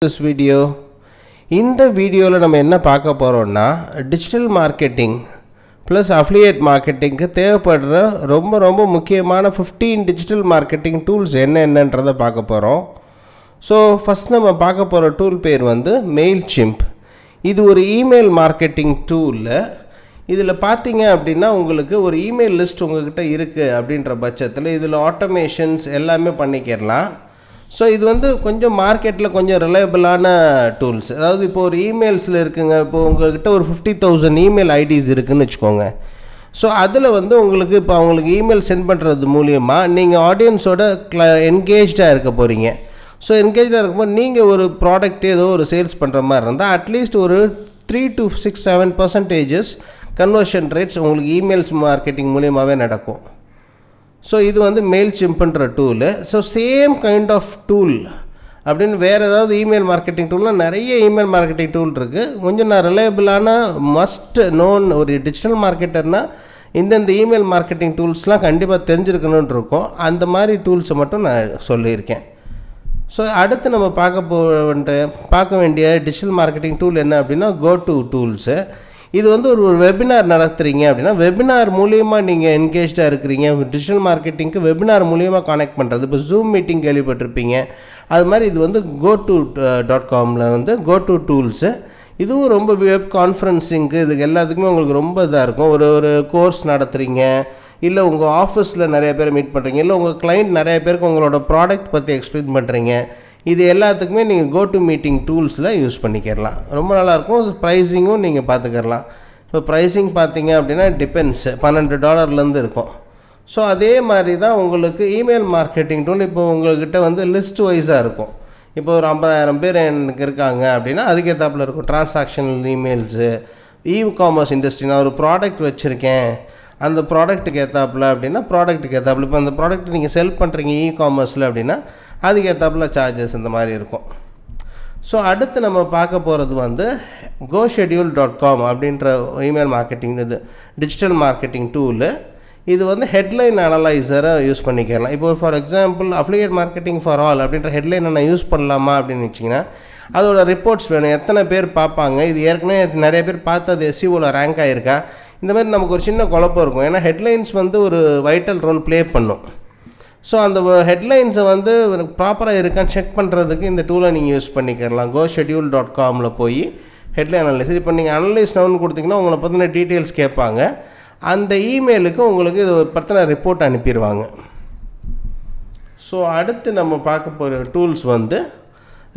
this video. இந்த வீடியோவில் நம்ம என்ன பார்க்க போகிறோம்னா டிஜிட்டல் மார்க்கெட்டிங் ப்ளஸ் அஃபிலியேட் மார்க்கெட்டிங்க்கு தேவைப்படுற ரொம்ப முக்கியமான 15 டிஜிட்டல் மார்க்கெட்டிங் டூல்ஸ் என்னன்றதை பார்க்க போகிறோம். ஸோ ஃபஸ்ட் நம்ம பார்க்க போகிற டூல் பேர் வந்து மெயில்சிம்ப். இது ஒரு இமெயில் மார்க்கெட்டிங் டூலில் இதில் பார்த்தீங்க அப்படின்னா உங்களுக்கு ஒரு இமெயில் லிஸ்ட் உங்கள்கிட்ட இருக்குது அப்படின்ற பட்சத்தில் இதில் ஆட்டோமேஷன்ஸ் எல்லாமே பண்ணிக்கிறலாம். ஸோ இது வந்து கொஞ்சம் மார்க்கெட்டில் கொஞ்சம் ரிலையபிளான டூல்ஸ். அதாவது இப்போ ஒரு இமெயில்ஸில் இருக்குங்க, இப்போது உங்கள்கிட்ட ஒரு 50,000 இமெயில் ஐடிஸ் இருக்குதுன்னு வச்சுக்கோங்க. ஸோ அதில் வந்து உங்களுக்கு இப்போ அவங்களுக்கு இமெயில் சென்ட் பண்ணுறது மூலியமாக நீங்கள் ஆடியன்ஸோட என்கேஜாக இருக்க போகிறீங்க. ஸோ என்கேஜாக இருக்கும்போது நீங்கள் ஒரு ப்ராடக்ட் ஏதோ ஒரு சேல்ஸ் பண்ணுற மாதிரி இருந்தால் அட்லீஸ்ட் ஒரு 3 to 7% கன்வர்ஷன் ரேட்ஸ் உங்களுக்கு இமெயில்ஸ் மார்க்கெட்டிங் மூலியமாகவே நடக்கும். ஸோ இது வந்து மெயில்சிம்ப்ன்ற tool. So same kind of tool அப்படின்னு வேறு ஏதாவது இமெயில் மார்க்கெட்டிங் டூல்னால் நிறைய இமெயில் மார்க்கெட்டிங் டூல் இருக்குது. கொஞ்சம் நான் ரிலையபிளான மஸ்ட் நோன் ஒரு டிஜிட்டல் மார்க்கெட்டர்னால் இந்தந்த இமெயில் மார்க்கெட்டிங் டூல்ஸ்லாம் கண்டிப்பாக தெரிஞ்சிருக்கணுன்னு இருக்கும். அந்த மாதிரி டூல்ஸை மட்டும் நான் சொல்லியிருக்கேன். ஸோ அடுத்து நம்ம பார்க்க வேண்டிய டிஜிட்டல் மார்க்கெட்டிங் டூல் என்ன அப்படின்னா GoTo டூல்ஸு. இது வந்து ஒரு வெபினார் நடத்துகிறீங்க அப்படின்னா வெபினார் மூலியமாக நீங்கள் என்கேஜாக இருக்கிறீங்க. டிஜிட்டல் மார்க்கெட்டிங்க்கு வெபினார் மூலியமாக கனெக்ட் பண்ணுறது, இப்போ ஜூம் மீட்டிங் கேள்விப்பட்டிருப்பீங்க. அது மாதிரி இது வந்து GoTo.comல வந்து GoTo டூல்ஸு. இதுவும் ரொம்ப வெப் கான்ஃபரன்சிங்க்கு இதுக்கு எல்லாத்துக்குமே உங்களுக்கு ரொம்ப இதாக இருக்கும். ஒரு கோர்ஸ் நடத்துகிறீங்க, இல்லை உங்கள் ஆஃபீஸில் நிறைய பேர் மீட் பண்ணுறீங்க, இல்லை உங்கள் கிளைண்ட் நிறைய பேருக்கு உங்களோட ப்ராடக்ட் பற்றி எக்ஸ்பிளைன் பண்ணுறீங்க. இது எல்லாத்துக்குமே நீங்கள் GoTo மீட்டிங் டூல்ஸில் யூஸ் பண்ணிக்கிறலாம். ரொம்ப நல்லாயிருக்கும். ப்ரைஸிங்கும் நீங்கள் பார்த்துக்கிறலாம். இப்போ ப்ரைஸிங் பார்த்தீங்க அப்படின்னா டிபெண்ட்ஸ் $12 இருக்கும். ஸோ அதே மாதிரி தான் உங்களுக்கு இமெயில் மார்க்கெட்டிங் டூல். இப்போ உங்கள்கிட்ட வந்து லிஸ்ட் வைஸாக இருக்கும். இப்போ ஒரு 50,000 பேர் எனக்கு இருக்காங்க அப்படின்னா அதுக்கேற்றாப்பில் இருக்கும். டிரான்சாக்ஷனல் இமெயில்ஸு, காமர்ஸ் இண்டஸ்ட்ரி, நான் ஒரு ப்ராடக்ட் வச்சுருக்கேன் அந்த ப்ராடக்ட்டுக்கு ஏற்றாப்புல அப்படின்னா ப்ராடக்ட்டுக்கு ஏற்றாப்புல, இப்போ அந்த ப்ராடக்ட் நீங்கள் செல் பண்ணுறீங்க காமர்ஸில் அப்படின்னா அதுக்கு ஏற்றாப்புல சார்ஜஸ் இந்த மாதிரி இருக்கும். ஸோ அடுத்து நம்ம பார்க்க போகிறது வந்து GoSchedule.com அப்படின்ற இமெயில் மார்க்கெட்டிங் இது டிஜிட்டல் மார்க்கெட்டிங் டூலு. இது வந்து ஹெட்லைன் அனலைசரை யூஸ் பண்ணிக்கலாம். இப்போ for example affiliate marketing for all அப்படின்ற ஹெட்லைனை நான் யூஸ் பண்ணலாமா அப்படின்னு வச்சிங்கன்னா அதோட ரிப்போர்ட்ஸ் வேணும். எத்தனை பேர் பார்ப்பாங்க, இது ஏற்கனவே நிறைய பேர் பார்த்து அது SEOவில் ரேங்க் ஆகிருக்கா, இந்த மாதிரி நமக்கு ஒரு சின்ன குழப்பம் இருக்கும். ஏன்னா ஹெட்லைன்ஸ் வந்து ஒரு வைட்டல் ரோல் ப்ளே பண்ணும். ஸோ அந்த ஹெட்லைன்ஸை வந்து ப்ராப்பராக இருக்கான்னு செக் பண்ணுறதுக்கு இந்த டூலை நீங்கள் யூஸ் பண்ணிக்கலாம். GoSchedule.comல போய் ஹெட்லைன் அனலைஸ், இப்போ நீங்கள் அனலைஸ் நவுன்னு கொடுத்தீங்கன்னா உங்களை பற்றின டீட்டெயில்ஸ் கேட்பாங்க. அந்த இமெயிலுக்கு உங்களுக்கு இது பற்றின ரிப்போர்ட் அனுப்பிடுவாங்க. ஸோ அடுத்து நம்ம பார்க்க போகிற டூல்ஸ் வந்து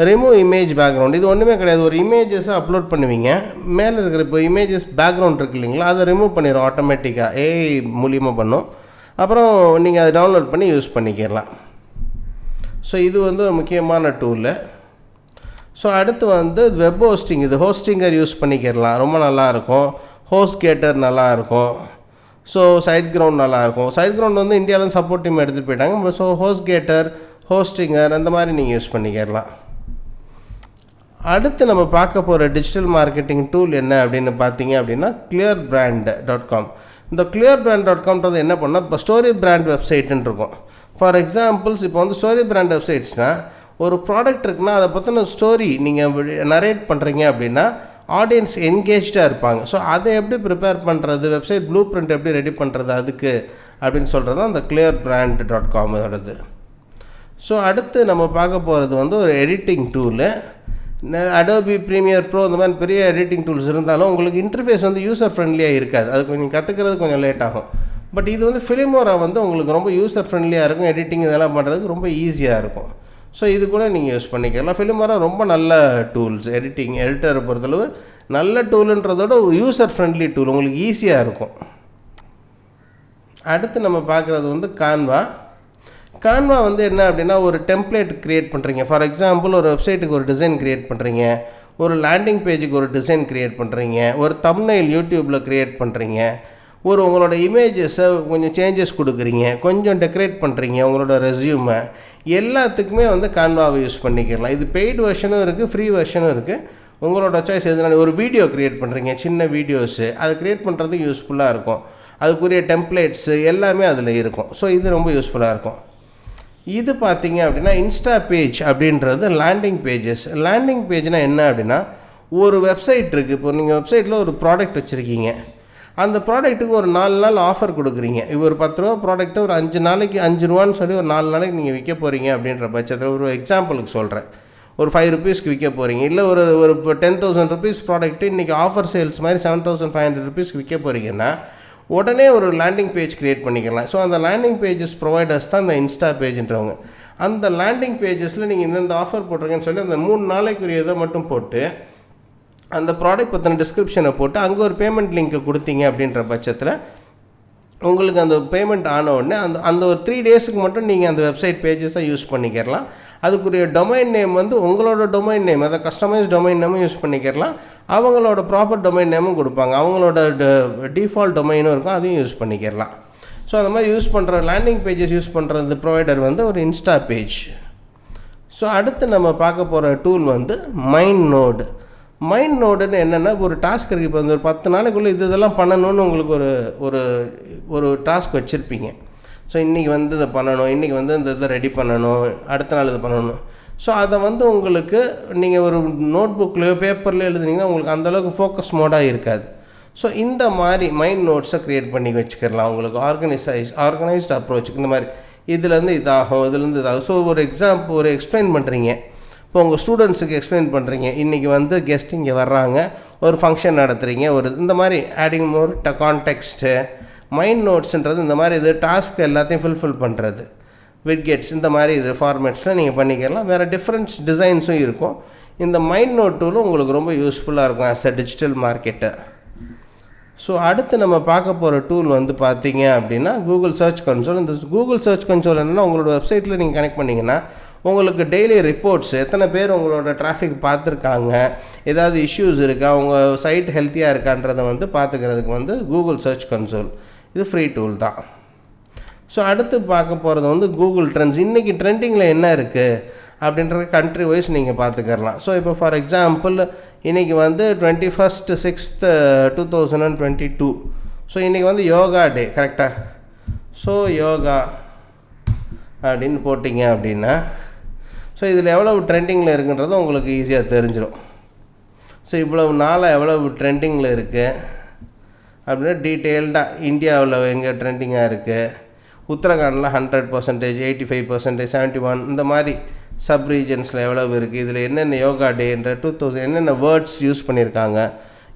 ரிமூவ் இமேஜ் பேக்ரவுண்ட். இது ஒன்றுமே கிடையாது. ஒரு இமேஜஸை அப்லோட் பண்ணுவீங்க, மேலே இருக்கிற இப்போ இமேஜஸ் பேக்ரவுண்ட் இருக்குது இல்லைங்களா, அதை ரிமூவ் பண்ணிடும் ஆட்டோமேட்டிக்காக, AI மூலியமாக பண்ணும். அப்புறம் நீங்கள் அதை டவுன்லோட் பண்ணி யூஸ் பண்ணிக்கலாம். ஸோ இது வந்து ஒரு முக்கியமான டூலு. ஸோ அடுத்து வந்து வெப் ஹோஸ்டிங். இது ஹோஸ்டிங்கர் யூஸ் பண்ணிக்கிறலாம், ரொம்ப நல்லாயிருக்கும். ஹோஸ்ட்கேட்டர் நல்லாயிருக்கும். ஸோ சைட் கிரவுண்ட் நல்லாயிருக்கும். சைட் கிரவுண்ட் வந்து இந்தியாவிலேருந்து சப்போர்ட் டீம் எடுத்துகிட்டு போயிட்டாங்க. ஸோ ஹோஸ்ட்கேட்டர், ஹோஸ்டிங்கர் அந்த மாதிரி நீங்கள் யூஸ் பண்ணிக்கிறலாம். அடுத்து நம்ம பார்க்க போகிற டிஜிட்டல் மார்க்கெட்டிங் டூல் என்ன அப்படின்னு பார்த்தீங்க அப்படின்னா clearbrand.com. இந்த clearbrand.comன்றது என்ன பண்ணால் இப்போ ஸ்டோரி பிராண்ட் வெப்சைட்டுன்னு இருக்கும். ஃபார் எக்ஸாம்பிள்ஸ் இப்போ வந்து ஸ்டோரி பிராண்ட் வெப்சைட்ஸ்னால் ஒரு ப்ராடக்ட் இருக்குன்னா அதை பற்றின ஸ்டோரி நீங்கள் நரேட் பண்ணுறீங்க அப்படின்னா ஆடியன்ஸ் என்கேஜாக இருப்பாங்க. ஸோ அதை எப்படி ப்ரிப்பேர் பண்ணுறது, வெப்சைட் ப்ளூ பிரிண்ட் எப்படி ரெடி பண்ணுறது அதுக்கு அப்படின்னு சொல்கிறது தான் அந்த clearbrand.com ஓடது. ஸோ அடுத்து நம்ம பார்க்க போகிறது வந்து ஒரு editing tool. Adobe Premiere Pro இந்த மாதிரி பெரிய எடிட்டிங் டூல்ஸ் இருந்தாலும் உங்களுக்கு இன்டர்ஃபேஸ் வந்து யூசர் ஃப்ரெண்ட்லியாக இருக்காது. அது கொஞ்சம் கற்றுக்கிறது கொஞ்சம் லேட் ஆகும். பட் இது வந்து ஃபிலிமோரா வந்து உங்களுக்கு ரொம்ப யூசர் ஃப்ரெண்ட்லியாக இருக்கும். எடிட்டிங் இதெல்லாம் பண்ணுறதுக்கு ரொம்ப ஈஸியாக இருக்கும். ஸோ இது கூட நீங்கள் யூஸ் பண்ணிக்கலாம். ஃபிலிமோரா ரொம்ப நல்ல டூல்ஸ். எடிட்டரை பொறுத்தளவு நல்ல டூலுன்றதோட யூசர் ஃப்ரெண்ட்லி டூல், உங்களுக்கு ஈஸியாக இருக்கும். அடுத்து நம்ம பார்க்குறது வந்து கான்வா வந்து என்ன அப்படின்னா ஒரு டெம்ப்ளேட் க்ரியேட் பண்ணுறீங்க. ஃபார் எக்ஸாம்பிள் ஒரு வெப்சைட்டுக்கு ஒரு டிசைன் க்ரியேட் பண்ணுறீங்க, ஒரு லேண்டிங் பேஜுக்கு ஒரு டிசைன் க்ரியேட் பண்ணுறீங்க, ஒரு தம்ப்நெயில் யூடியூப்பில் க்ரியேட் பண்ணுறீங்க, ஒரு உங்களோட இமேஜஸை கொஞ்சம் சேஞ்சஸ் கொடுக்குறீங்க, கொஞ்சம் டெக்கரேட் பண்ணுறீங்க, உங்களோட ரெஸ்யூமை எல்லாத்துக்குமே வந்து கான்வாவை யூஸ் பண்ணிக்கலாம். இது பெய்டு வெர்ஷனும் இருக்குது, ஃப்ரீ வெர்ஷனும் இருக்குது. உங்களோட சாய்ஸ் எதுனால. ஒரு வீடியோ க்ரியேட் பண்ணுறீங்க, சின்ன வீடியோஸு, அதை க்ரியேட் பண்ணுறதுக்கு யூஸ்ஃபுல்லாக இருக்கும். அதுக்குரிய டெம்ப்ளேட்ஸு எல்லாமே அதில் இருக்கும். ஸோ இது ரொம்ப யூஸ்ஃபுல்லாக இருக்கும். இது பார்த்தீங்க அப்படின்னா இன்ஸ்டா பேஜ் அப்படின்றது லேண்டிங் பேஜஸ். லேண்டிங் பேஜ்னால் என்ன அப்படின்னா, ஒரு வெப்சைட் இருக்குது. இப்போ நீங்கள் வெப்சைட்டில் ஒரு ப்ராடக்ட் வச்சுருக்கீங்க, அந்த ப்ராடக்ட்டுக்கு ஒரு 4 நாள் ஆஃபர் கொடுக்குறீங்க. இப்போ ஒரு 10 ரூபா ப்ராடக்ட்டை ஒரு 5 நாளைக்கு 5 ரூபான்னு சொல்லி ஒரு 4 நாளைக்கு நீங்கள் விற்க போகிறீங்க அப்படின்ற பட்சத்தில், ஒரு எக்ஸாம்பிளுக்கு சொல்கிறேன், ஒரு 5 ருபீஸ்க்கு விற்க போகிறீங்க. இல்லை ஒரு ஒரு 10,000 ருபீஸ் ப்ராடக்ட்டு இன்றைக்கி ஆஃபர் சேல்ஸ் மாதிரி 7,500 ருபீஸ்க்கு விற்க போகிறீங்கன்னா உடனே ஒரு லேண்டிங் பேஜ் க்ரியேட் பண்ணிக்கலாம். ஸோ அந்த லேண்டிங் பேஜஸ் ப்ரொவைடர்ஸ் தான் இந்த இன்ஸ்டா பேஜ்ன்றவங்க. அந்த லேண்டிங் பேஜஸில் நீங்கள் இந்தந்த ஆஃபர் போட்டிருக்கேன்னு சொல்லி அந்த 3 நாளைக்குரியதை மட்டும் போட்டு அந்த ப்ராடக்ட் பற்றின டிஸ்கிரிப்ஷனை போட்டு அங்கே ஒரு பேமெண்ட் லிங்க்கை கொடுத்தீங்க அப்படின்ற பட்சத்தில் உங்களுக்கு அந்த பேமெண்ட் ஆன உடனே அந்த ஒரு 3 டேஸுக்கு மட்டும் நீங்கள் அந்த வெப்சைட் பேஜஸை யூஸ் பண்ணிக்கிறலாம். அதுக்குரிய டொமைன் நேம் வந்து உங்களோட டொமைன் நேம், அதை கஸ்டமைஸ் டொமைன் நேமும் யூஸ் பண்ணிக்கிறலாம். அவங்களோட ப்ராப்பர் டொமைன் நேமும் கொடுப்பாங்க, அவங்களோட டிஃபால்ட் டொமைனும் இருக்கும், அதையும் யூஸ் பண்ணிக்கிறலாம். ஸோ அந்த மாதிரி யூஸ் பண்ணுற லேண்டிங் பேஜஸ் யூஸ் பண்ணுறது ப்ரொவைடர் வந்து ஒரு இன்ஸ்டா பேஜ். ஸோ அடுத்து நம்ம பார்க்க போகிற டூல் வந்து மைண்ட் நோடு. மைண்ட் நோடுன்னு என்னென்னா, ஒரு டாஸ்க் இருக்குது. இப்போ வந்து ஒரு 10 நாளைக்குள்ளே இதெல்லாம் பண்ணணும்னு உங்களுக்கு ஒரு ஒரு டாஸ்க் வச்சுருப்பீங்க. ஸோ இன்றைக்கி வந்து இதை பண்ணணும், இன்றைக்கி வந்து இந்த இதை ரெடி பண்ணணும், அடுத்த நாள் இது பண்ணணும். ஸோ அதை வந்து உங்களுக்கு நீங்கள் ஒரு நோட் புக்லேயோ பேப்பர்லேயோ எழுதுனீங்கன்னா உங்களுக்கு அந்தளவுக்கு ஃபோக்கஸ் மோடாக இருக்காது. ஸோ இந்த மாதிரி மைண்ட் நோட்ஸை க்ரியேட் பண்ணி வச்சுக்கலாம். உங்களுக்கு ஆர்கனைஸ்ட் அப்ரோச்சுக்கு இந்த மாதிரி இதுலேருந்து இதாகும், இதுலேருந்து இதாகும். ஸோ ஒரு எக்ஸ்பிளைன் பண்ணுறீங்க, இப்போ உங்கள் ஸ்டூடெண்ட்ஸுக்கு எக்ஸ்பிளைன் பண்ணுறீங்க, இன்றைக்கி வந்து கெஸ்ட் இங்கே வர்றாங்க, ஒரு ஃபங்க்ஷன் நடத்துகிறீங்க, இந்த மாதிரி ஆடிங் மோர் கான்டெக்ஸ்ட்டு. மைண்ட் நோட்ஸுன்றது இந்த மாதிரி இது டாஸ்க் எல்லாத்தையும் ஃபுல்ஃபில் பண்ணுறது. விட்கெட்ஸ் இந்த மாதிரி இது ஃபார்மேட்ஸில் நீங்கள் பண்ணிக்கலாம். வேறு டிஃப்ரெண்ட்ஸ் டிசைன்ஸும் இருக்கும். இந்த மைண்ட் நோட் டூலும் உங்களுக்கு ரொம்ப யூஸ்ஃபுல்லாக இருக்கும் as a digital marketer. So அடுத்து நம்ம பார்க்க போகிற டூல் வந்து பார்த்தீங்க அப்படின்னா கூகுள் சர்ச் கன்சோல். இந்த கூகுள் சர்ச் கன்சோல் என்னென்னா, உங்களோட வெப்சைட்டில் நீங்கள் கனெக்ட் பண்ணிங்கன்னா உங்களுக்கு டெய்லி ரிப்போர்ட்ஸ், எத்தனை பேர் உங்களோட டிராஃபிக் பார்த்துருக்காங்க, ஏதாவது இஷ்யூஸ் இருக்கா, உங்கள் சைட் ஹெல்த்தியாக இருக்கான்றதை வந்து பார்த்துக்கிறதுக்கு வந்து கூகுள் சர்ச் கன்சோல் இது ஃப்ரீ டூல் தான். ஸோ அடுத்து பார்க்க போகிறது வந்து கூகுள் ட்ரெண்ட்ஸ். இன்றைக்கி ட்ரெண்டிங்கில் என்ன இருக்குது அப்படின்ற கண்ட்ரி வைஸ் நீங்கள் பார்த்துக்கலாம். ஸோ இப்போ ஃபார் எக்ஸாம்பிள் இன்றைக்கி வந்து 21/6/2022. ஸோ இன்றைக்கி வந்து யோகா டே, கரெக்டாக? ஸோ யோகா அப்படின்னு போட்டிங்க அப்படின்னா ஸோ இதில் எவ்வளவு ட்ரெண்டிங்கில் இருக்குன்றது உங்களுக்கு ஈஸியாக தெரிஞ்சிடும். ஸோ இவ்வளவு நாளாக எவ்வளவு ட்ரெண்டிங்கில் இருக்குது அப்படின்னா டீட்டெயில்டாக இந்தியாவில் எங்கே ட்ரெண்டிங்காக இருக்குது, உத்தரகாண்டில் 100%, 85%, 71 இந்த மாதிரி சப் ரீஜன்ஸில் எவ்வளவு இருக்குது, இதில் என்னென்ன யோகா டேன்ற 2000 என்னென்ன வேர்ட்ஸ் யூஸ் பண்ணியிருக்காங்க,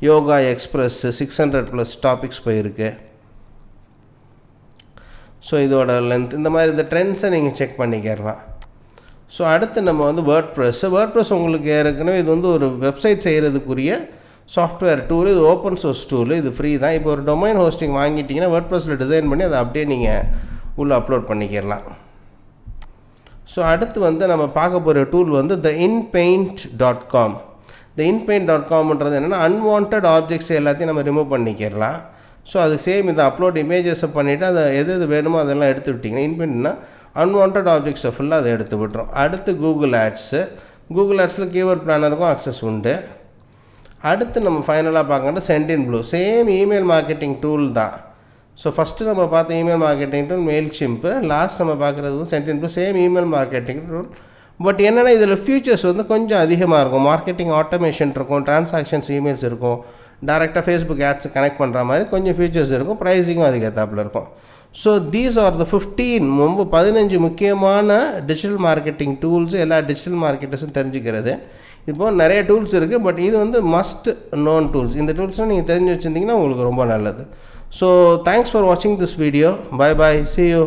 யோகா எக்ஸ்பிரஸ் 600+ டாபிக்ஸ் போயிருக்கு. ஸோ இதோட லென்த் இந்த மாதிரி இந்த ட்ரெண்ட்ஸை நீங்கள் செக் பண்ணிக்கிறலாம். ஸோ அடுத்து நம்ம வந்து வேர்ட்ப்ரெஸ் உங்களுக்கு ஏற்கனவே இது வந்து ஒரு வெப்சைட் செய்கிறதுக்குரிய சாஃப்ட்வேர் டூல். இது ஓப்பன் சோர்ஸ் டூல், இது ஃப்ரீ தான். இப்போ ஒரு டொமைன் ஹோஸ்டிங் வாங்கிட்டிங்கன்னா வேர்ட்ப்ரெஸ்ஸில் டிசைன் பண்ணி அதை அப்படியே நீங்கள் உள்ளே அப்லோட் பண்ணிக்கிறலாம். ஸோ அடுத்து வந்து நம்ம பார்க்க போகிற டூல் வந்து theinpaint.com. theinpaint.comன்றது என்னென்னா, அன்வான்ட் ஆப்ஜெக்ட்ஸ் எல்லாத்தையும் நம்ம ரிமூவ் பண்ணிக்கிறலாம். ஸோ அதுக்கு சேம் இதை அப்லோட் இமேஜஸை பண்ணிவிட்டு அதை எது வேணுமோ அதெல்லாம் எடுத்து விட்டிங்கன்னா இன்பின்னா அன்வான்ட் ஆப்ஜெக்ட்ஸை ஃபுல்லாக அதை எடுத்து விட்டுரும். அடுத்து கூகுள் ஆட்ஸில் கீவேர்ட் பிளானருக்கும் அக்சஸ் உண்டு. அடுத்து நம்ம ஃபைனலாக பார்க்கறது Sendinblue. Same email marketing tool தான். ஸோ ஃபஸ்ட்டு நம்ம பார்த்த email marketing tool Mailchimp, last நம்ம பார்க்குறது வந்து Sendinblue, same email marketing tool. But என்னென்னா இதில் ஃபியூச்சர்ஸ் வந்து கொஞ்சம் அதிகமாக இருக்கும். மார்க்கெட்டிங் ஆட்டோமேஷன் இருக்கும், டிரான்சாக்ஷன்ஸ் இமெயில்ஸ் இருக்கும், டேரெக்டாக ஃபேஸ்புக் ஆட்ஸ் கனெக்ட் பண்ணுற மாதிரி கொஞ்சம் ஃபீச்சர்ஸ் இருக்கும், ப்ரைஸிங்கும் அதுக்கேற்றாப்பில் இருக்கும். ஸோ தீஸ் ஆர் த 15 முக்கியமான டிஜிட்டல் மார்க்கெட்டிங் டூல்ஸ் எல்லா டிஜிட்டல் மார்க்கெட்டர்ஸும் தெரிஞ்சுக்கிறது. இப்போது நிறைய டூல்ஸ் இருக்குது, பட் இது வந்து மஸ்ட் நோன் டூல்ஸ். இந்த டூல்ஸ்லாம் நீங்கள் தெரிஞ்சு வச்சுருந்தீங்கன்னா உங்களுக்கு ரொம்ப நல்லது. ஸோ தேங்க்ஸ் ஃபார் வாட்சிங் this video. Bye bye, see you.